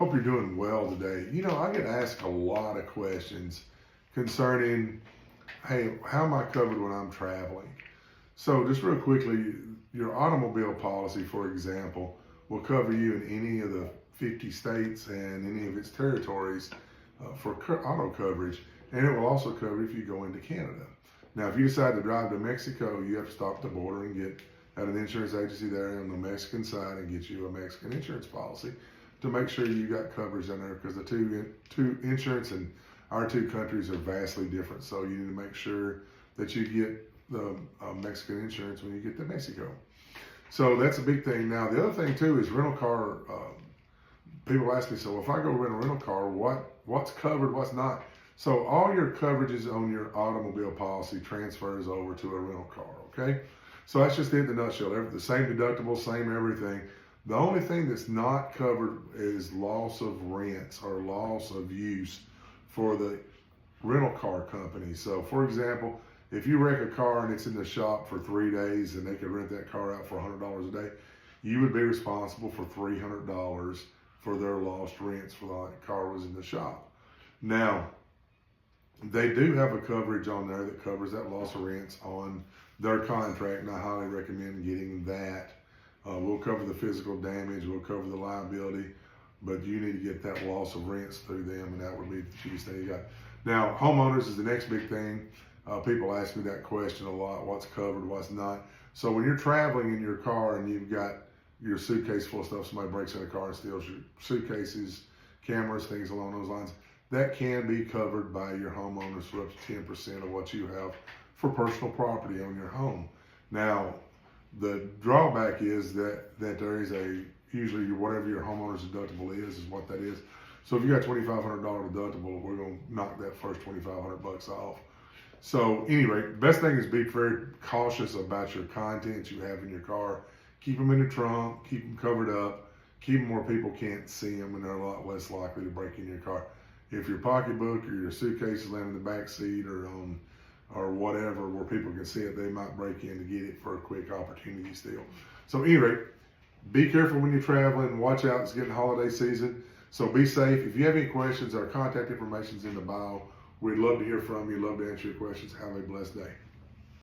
Hope you're doing well today. I get asked a lot of questions concerning, hey, how am I covered when I'm traveling? So just real quickly, your automobile policy, for example, will cover you in any of the 50 states and any of its territories for auto coverage, and it will also cover if you go into Canada. Now, if you decide to drive to Mexico, you have to stop at the border and get at an insurance agency there on the Mexican side and get you a Mexican insurance policy to make sure you got coverage in there, because the two insurance in our two countries are vastly different. So you need to make sure that you get the Mexican insurance when you get to Mexico. So that's a big thing. Now, the other thing too is rental car. People ask me, so if I go rent a rental car, what's covered, what's not? So all your coverages on your automobile policy transfers over to a rental car, okay? So that's just it in a nutshell. The same deductible, same everything. The only thing that's not covered is loss of rents or loss of use for the rental car company. So for example, if you wreck a car and it's in the shop for 3 days and they could rent that car out for $100 a day, you would be responsible for $300 for their lost rents for the car was in the shop. Now, they do have a coverage on there that covers that loss of rents on their contract, and I highly recommend getting that. We'll cover the physical damage, we'll cover the liability, but you need to get that loss of rents through them, and that would be the cheapest thing you got. Now, homeowners is the next big thing. People ask me that question a lot, what's covered, what's not. So when you're traveling in your car and you've got your suitcase full of stuff, somebody breaks in the car and steals your suitcases, cameras, things along those lines, that can be covered by your homeowners for up to 10% of what you have for personal property on your home. Now, the drawback is that there is usually whatever your homeowner's deductible is what that is. So if you got $2,500 deductible, we're going to knock that first $2,500 off. So anyway, the best thing is be very cautious about your contents you have in your car. Keep them in the trunk, keep them covered up, keep them where people can't see them, and they're a lot less likely to break in your car. If your pocketbook or your suitcase is laying in the back seat or whatever where people can see it, they might break in to get it for a quick opportunity steal. So anyway, be careful when you're traveling. Watch out, it's getting holiday season. So be safe. If you have any questions, our contact information is in the bio. We'd love to hear from you, love to answer your questions. Have a blessed day.